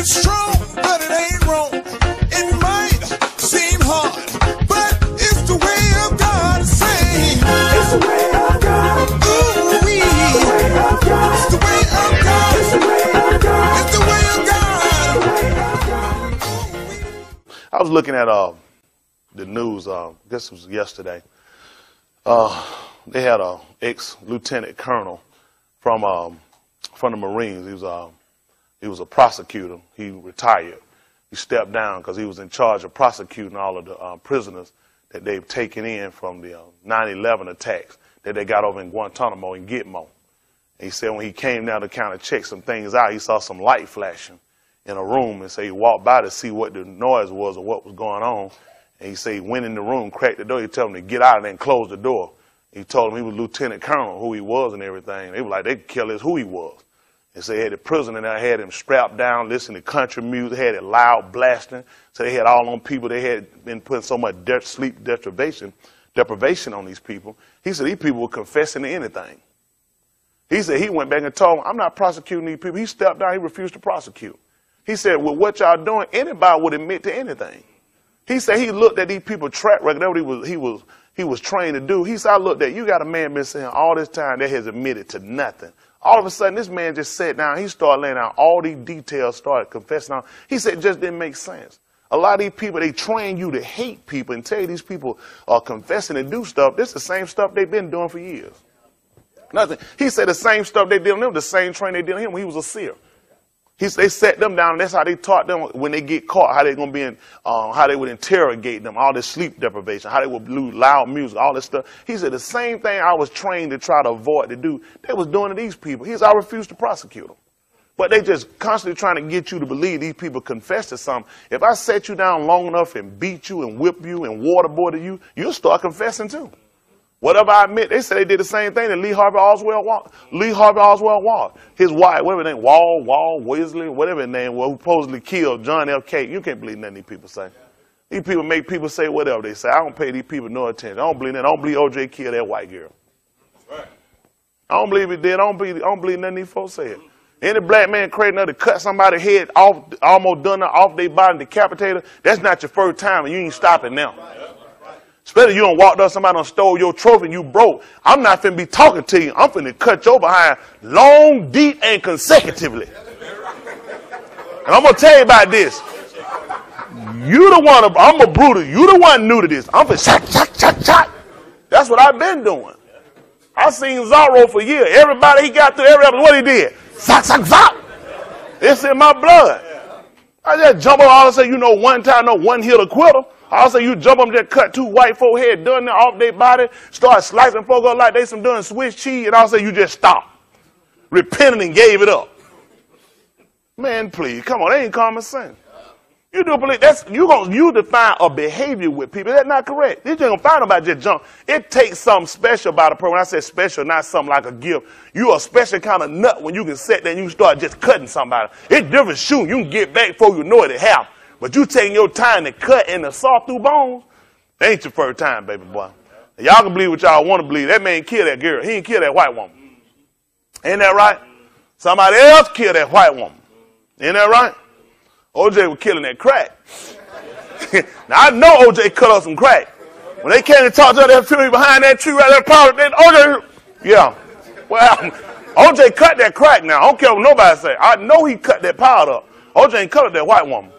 It's strong, but it ain't wrong. It might seem hard, but it's the way of God. Say, it's the way of God. Ooh-wee. It's the way of God. It's the way of God. It's the way of God. It's the way of God. I was looking at the news, I guess it was yesterday. They had a ex-lieutenant colonel from the Marines. He was a prosecutor. He retired. He stepped down because he was in charge of prosecuting all of the prisoners that they've taken in from the 9/11 attacks that they got over in Guantanamo and Gitmo. And he said when he came down to kind of check some things out, he saw some light flashing in a room, and so he walked by to see what the noise was or what was going on. And he said he went in the room, cracked the door. He told him to get out and then close the door. He told him he was lieutenant colonel, who he was and everything. They were like, they could kill us who he was. And so they had the prisoner there, had him strapped down, listening to country music, had it loud blasting. So they had all on people. They had been putting so much sleep deprivation on these people. He said these people were confessing to anything. He said he went back and told them, I'm not prosecuting these people. He stepped down. He refused to prosecute. He said, with what y'all doing, anybody would admit to anything. He said he looked at these people's track record, that's what he was trained to do. He said, I looked at, you got a man been saying all this time that has admitted to nothing. All of a sudden, this man just sat down. He started laying out all these details, started confessing on. He said it just didn't make sense. A lot of these people, they train you to hate people and tell you these people are confessing to do stuff. This is the same stuff they've been doing for years. Nothing. He said the same stuff they did on him, the same training they did on him when he was a SEER. He said they sat them down, and that's how they taught them when they get caught, how they going to be in, how they would interrogate them, all this sleep deprivation, how they would do loud music, all this stuff. He said the same thing I was trained to try to avoid to do, they was doing to these people. He said I refused to prosecute them. But they just constantly trying to get you to believe these people confess to something. If I set you down long enough and beat you and whip you and waterboarded you, you'll start confessing too. Whatever I admit, they said they did the same thing that Lee Harvey Oswald was. His wife, whatever his name, Wall, Weasley, whatever his name was, who supposedly killed John F. Kennedy. You can't believe nothing these people say. These people make people say whatever they say. I don't pay these people no attention. I don't believe that. I don't believe O.J. killed that white girl. I don't believe he did. I don't believe nothing these folks said. Any black man crazy enough to cut somebody's head off, almost done off their body, decapitated, that's not your first time, and you ain't stopping now. Especially you done walked up, somebody done stole your trophy and you broke. I'm not finna be talking to you. I'm finna cut your behind long, deep, and consecutively. And I'm gonna tell you about this. You the one, I'm a brutal. You the one new to this. I'm finna shot. That's what I've been doing. I seen Zorro for years. Everybody he got through every episode, what he did? Sock. It's in my blood. I just jump up all of a sudden, one time, one hit a quitter. All of a sudden, you jump up and just cut two white folk head, done there off their body, start slicing folk up like they some done Swiss cheese, and all of a sudden, you just stop. Repented and gave it up. Man, please, come on, that ain't common sense. You do believe you define a behavior with people. That's not correct. You just gonna find nobody just jump. It takes something special about a person. When I say special, not something like a gift. You a special kind of nut when you can sit there and you start just cutting somebody. It's different shooting. You can get back before you know it happened. But you taking your time to cut and to saw through bones, that ain't your first time, baby boy. And y'all can believe what y'all want to believe. That man killed that girl. He didn't kill that white woman. Ain't that right? Somebody else killed that white woman. Ain't that right? OJ was killing that crack. Now, I know OJ cut up some crack. When they came to talk to that family behind that tree right there, OJ, yeah. Well, OJ cut that crack now. I don't care what nobody say. I know he cut that powder up. OJ ain't cut up that white woman.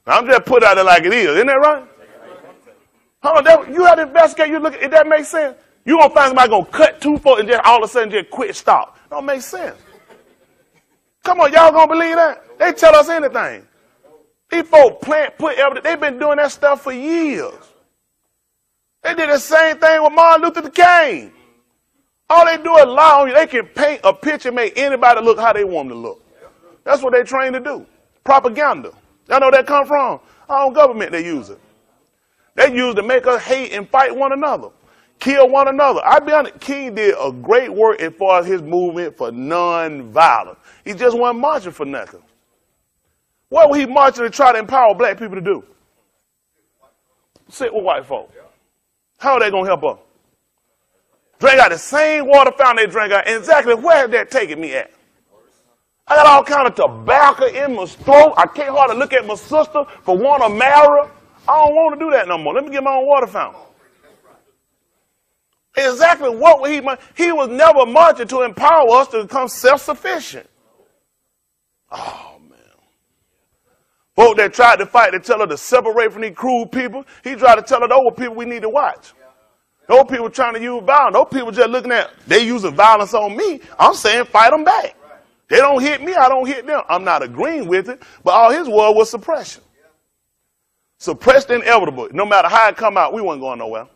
Now, I'm just put out there like it is. Isn't that right? You have to investigate. You look at if that makes sense. You gonna find somebody gonna cut two folks and just all of a sudden just quit stop. Don't make sense. Come on, y'all gonna believe that? They tell us anything. These folks put evidence. They've been doing that stuff for years. They did the same thing with Martin Luther King. All they do is lie on you. They can paint a picture and make anybody look how they want them to look. That's what they're trained to do. Propaganda. Y'all know where that come from? Our own government, they use it. They use it to make us hate and fight one another. Kill one another. I'll be honest, King did a great work as far as his movement for non-violence. He just wasn't marching for nothing. What was he marching to try to empower black people to do? Sit with white folk. How are they going to help us? Drink out the same water fountain they drank out. And exactly where is that taking me at? I got all kind of tobacco in my throat. I can't hardly look at my sister for want to marry her. I don't want to do that no more. Let me get my own water fountain. Exactly what he was never marching to empower us to become self-sufficient. Oh, man. Folk that tried to fight to tell her to separate from these cruel people, he tried to tell her the old people we need to watch. Those people trying to use violence. Those people just looking at, they using violence on me. I'm saying fight them back. They don't hit me, I don't hit them. I'm not agreeing with it, but all his word was suppression. Suppressed inevitable. No matter how it come out, we wasn't going nowhere.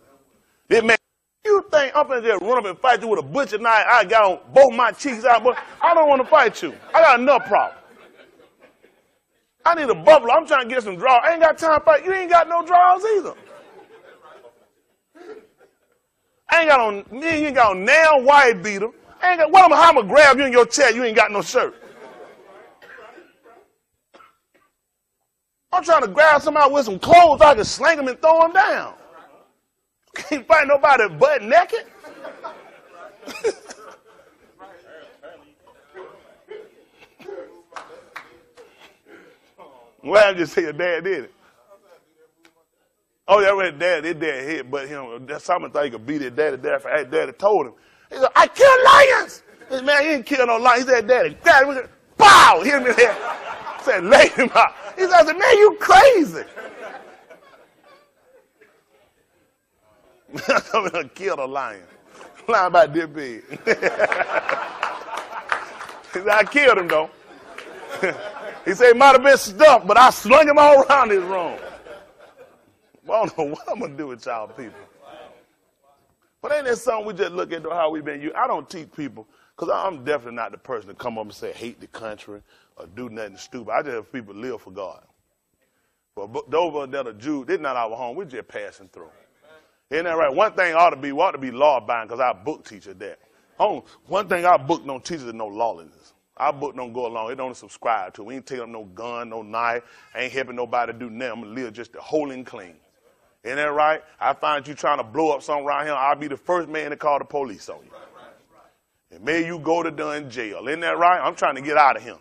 It man, you think I'm going to just run up and fight you with a butcher knife? I got on both my cheeks out, but I don't want to fight you. I got enough problem. I need a buffalo. I'm trying to get some draws. I ain't got time to fight. You ain't got no draws either. You ain't got no nail white beater. How I'm going to grab you in your chest? You ain't got no shirt. I'm trying to grab somebody with some clothes. I can sling them and throw them down. You can't fight nobody butt naked. Well, I just say your dad did it. Oh, yeah, his dad hit but him. Someone thought he could beat his daddy. Daddy told him. He said, I killed lions. This man, he didn't kill no lions. He said, Daddy, pow, hit him in the head. He said, lay him out. He said, man, you crazy. I'm going to kill a lion. Lion about this big. He said, I killed him, though. He said, he might have been stuffed, but I slung him all around this room. Well, I don't know what I'm going to do with y'all people. But ain't that something we just look into how we've been used? I don't teach people, because I'm definitely not the person to come up and say hate the country or do nothing stupid. I just have people live for God. But those that are Jews, they're not our home. We're just passing through. Isn't that right? One thing we ought to be law-abiding, because our book teaches that. One thing our book don't teach is no lawlessness. Our book don't go along. It don't subscribe to. We ain't taking up no gun, no knife. I ain't helping nobody do nothing. I'm going to live just holy and clean. Isn't that right? I find you trying to blow up something around here, I'll be the first man to call the police on you. And maybe you go to done jail. Isn't that right? I'm trying to get out of here.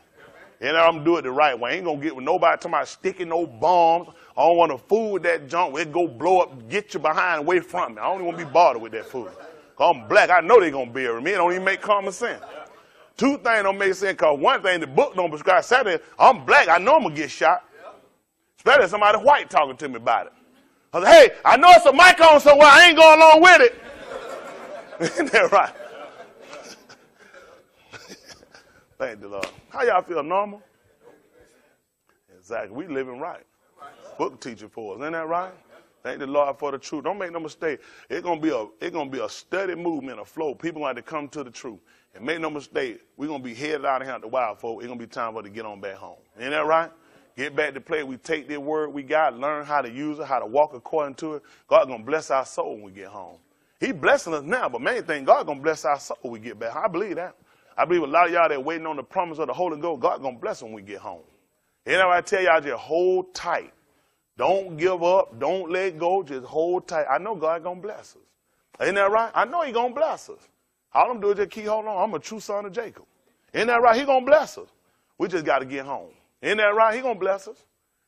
And I'm doing it the right way. I ain't going to get with nobody talking about sticking no bombs. I don't want to fool with that junk. It go blow up, get you behind away from me. I don't even want to be bothered with that food. Because I'm black. I know they're going to bury me. It don't even make common sense. Two things don't make sense, because one thing, the book don't prescribe. Saturday, I'm black. I know I'm going to get shot. Especially if somebody white talking to me about it. I said, hey, I know it's a mic on somewhere. I ain't going along with it. Isn't that right? Thank the Lord. How y'all feel? Normal? Exactly. We living right. Book teaching for us. Isn't that right? Thank the Lord for the truth. Don't make no mistake. It's gonna be a steady movement, a flow. People going to come to the truth. And make no mistake, we're gonna be headed out of here at the wild folk. It's gonna be time for us to get on back home. Isn't that right? Get back to play. We take this word we got, learn how to use it, how to walk according to it. God gonna bless our soul when we get home. He blessing us now, but main thing, God gonna bless our soul when we get back. I believe that. I believe a lot of y'all that waiting on the promise of the Holy Ghost, God gonna bless them when we get home. You know what I tell y'all? Just hold tight. Don't give up. Don't let go. Just hold tight. I know God gonna bless us. Ain't that right? I know He gonna bless us. All I'm doing is just keep holding on. I'm a true son of Jacob. Ain't that right? He gonna bless us. We just got to get home. Ain't that right? He gonna bless us.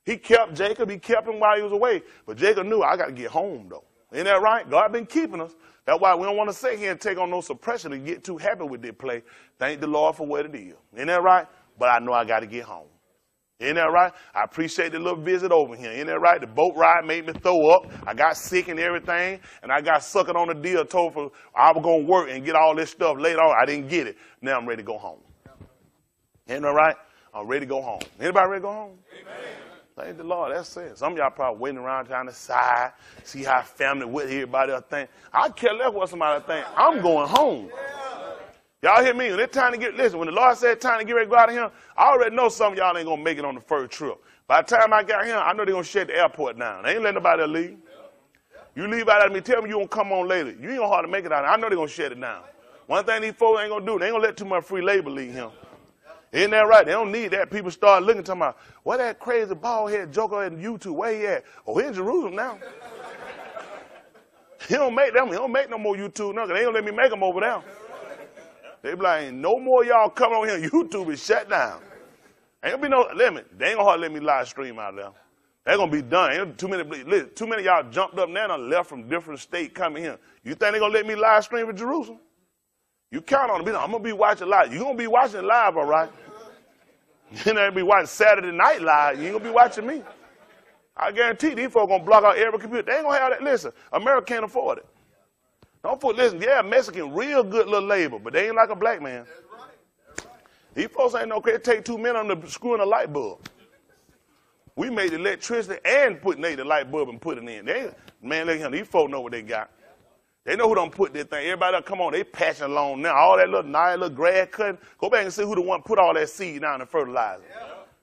He kept Jacob. He kept him while he was away. But Jacob knew, I got to get home, though. Ain't that right? God been keeping us. That's why we don't want to sit here and take on no suppression and get too happy with this play. Thank the Lord for what it is. Ain't that right? But I know I got to get home. Ain't that right? I appreciate the little visit over here. Ain't that right? The boat ride made me throw up. I got sick and everything. And I got suckered on the deal, told for I was going to work and get all this stuff later on. I didn't get it. Now I'm ready to go home. Ain't that right? I'm ready to go home. Anybody ready to go home? Amen. Thank the Lord. That's it. Some of y'all probably waiting around trying to decide, see how family, what everybody else think. I care less what somebody think. I'm going home. Y'all hear me? When it's time to listen, when the Lord said time to get ready to go out of here, I already know some of y'all ain't going to make it on the first trip. By the time I got here, I know they're going to shut the airport down. They ain't letting nobody leave. You leave out of me, tell me you won't come on later. You ain't going to hardly make it out of here. I know they're going to shut it down. One thing these folks ain't going to do, they ain't going to let too much free labor leave him. Isn't that right? They don't need that. People start looking, talking about, what that crazy bald-head joker in YouTube, where he at? Oh, he in Jerusalem now. He don't make no more YouTube now, because they don't let me make them over there. They be like, ain't no more y'all coming on here. YouTube is shut down. Ain't gonna be no limit. They ain't gonna hardly let me live stream out there. They're gonna be done. Ain't too many of y'all jumped up now and left from different states coming here. You think they're gonna let me live stream in Jerusalem? You count on it. I'm gonna be watching live. You're gonna be watching live, all right? You're not gonna be watching Saturday Night Live. You ain't gonna be watching me. I guarantee these folks gonna block out every computer. They ain't gonna have that. Listen, America can't afford it. Listen, yeah, Mexican, real good little labor, but they ain't like a black man. These folks ain't no crazy. It take 2 men on the screw in a light bulb. We made electricity and made the light bulb and put it in. Man, look at these folks know what they got. They know who done put this thing. Everybody else, come on, they patching along now. All that little grass cutting. Go back and see who the one put all that seed down and fertilizer.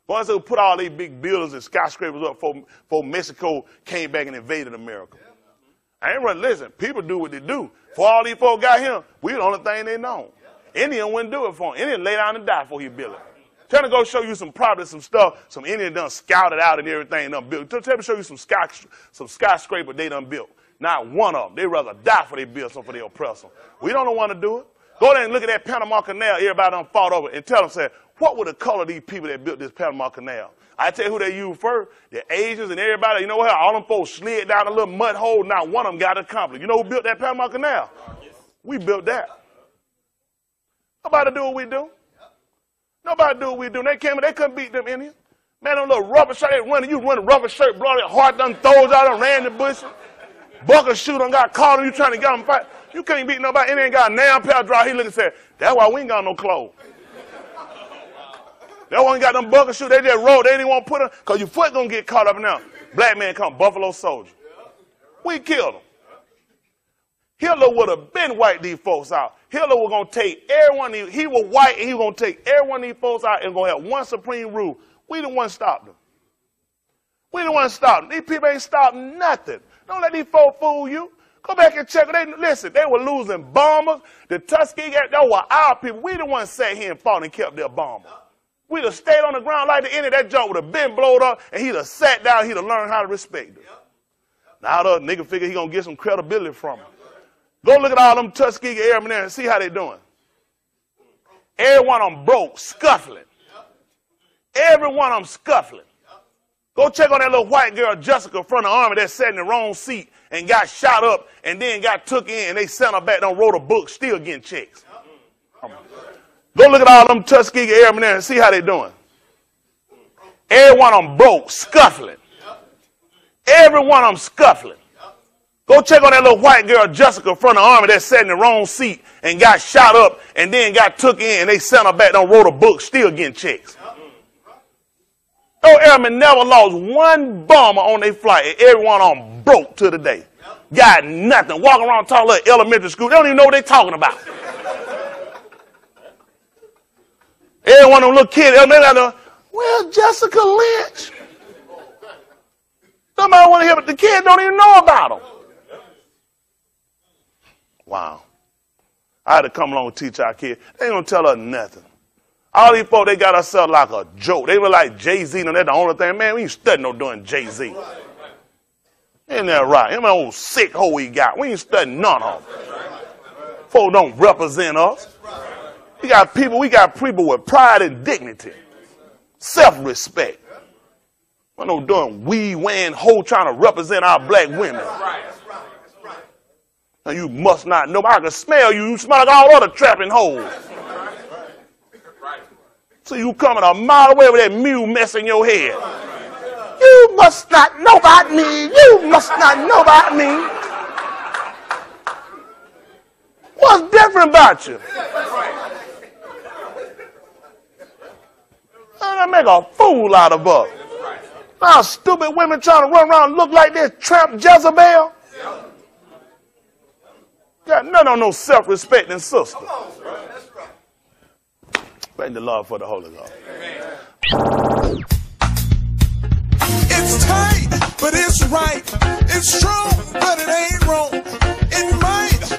Go and see who put all these big buildings and skyscrapers up before Mexico came back and invaded America. I ain't running. Listen, people do what they do. Before all these folks got here, we the only thing they know. Indian wouldn't do it for him. Indian lay down and die before he built it. Trying to go show you some stuff, some Indian done scouted out and everything done built. Tell me show you some skyscraper they done built. Not one of them. They rather die before they build something for their oppressor. We don't want to do it. Go there and look at that Panama Canal everybody done fought over and tell them, say, what would the color of these people that built this Panama Canal? I tell you who they used first. The Asians and everybody. You know what? All them folks slid down a little mud hole. Not one of them got accomplished. You know who built that Panama Canal? We built that. Nobody do what we do. Nobody do what we do. They came and they couldn't beat them Indians. Man, them little rubber shirt, you running rubber shirt, brought it hard, done throws out, done ran the bushes. Bucket shoot done got caught, and you trying to get them fight. You can't beat nobody. Indian got a nail pair draw. He look and said, that's why we ain't got no clothes. That one got them bucket shoot. They just rolled. They didn't want to put them, because your foot going to get caught up now. Black man come, Buffalo Soldier. We killed him. Hitler would have been wiped these folks out. Hitler was going to take everyone, he was white, and he was going to take every one of these folks out and going to have one supreme rule. We the ones stopped them. We the ones stopped them. These people ain't stopped nothing. Don't let these folks fool you. Go back and check. Listen, they were losing bombers. The Tuskegee, that were our people. We the ones sat here and fought and kept their bombers. We'd have stayed on the ground like the end of that junk would have been blowed up, and he'd have sat down, he'd have learned how to respect them. Now the nigga figure he going to get some credibility from them. Go look at all them Tuskegee Airmen there and see how they doing. Every one of them broke, scuffling. Every one of them scuffling. Go check on that little white girl, Jessica, from the army that sat in the wrong seat and got shot up and then got took in and they sent her back, wrote a book, still getting checks. Go look at all them Tuskegee Airmen there and see how they doing. Every one of them broke, scuffling. Every one of them scuffling. Go check on that little white girl, Jessica, from the army that sat in the wrong seat and got shot up and then got took in and they sent her back, wrote a book, still getting checks. Those airmen never lost one bomber on their flight, and every one of them broke to the day. Got nothing. Walking around talking like elementary school. They don't even know what they're talking about. Every one of them little kids, well, Jessica Lynch. Somebody want to hear, but the kids don't even know about them. Wow. I had to come along and teach our kids. They ain't going to tell us nothing. All these folks, they got ourselves like a joke. They were like Jay-Z, and that's the only thing. Man, we ain't studying no doing Jay-Z. Ain't that right? Him an old sick hoe he got. We ain't studying none of them. Folks don't represent us. We got people with pride and dignity. Self-respect. We're no doing weed-wearing hoe trying to represent our black women. Now you must not know. I can smell you. You smell like all other trapping hoes. So you coming a mile away with that mule mess in your head. You must not know about me. You must not know about me. What's different about you? I make a fool out of us. Now stupid women trying to run around and look like this tramp Jezebel. Got none on no self-respecting sister. Thank the Lord for the Holy Ghost. It's tight, but it's right. It's strong, but it ain't wrong. It might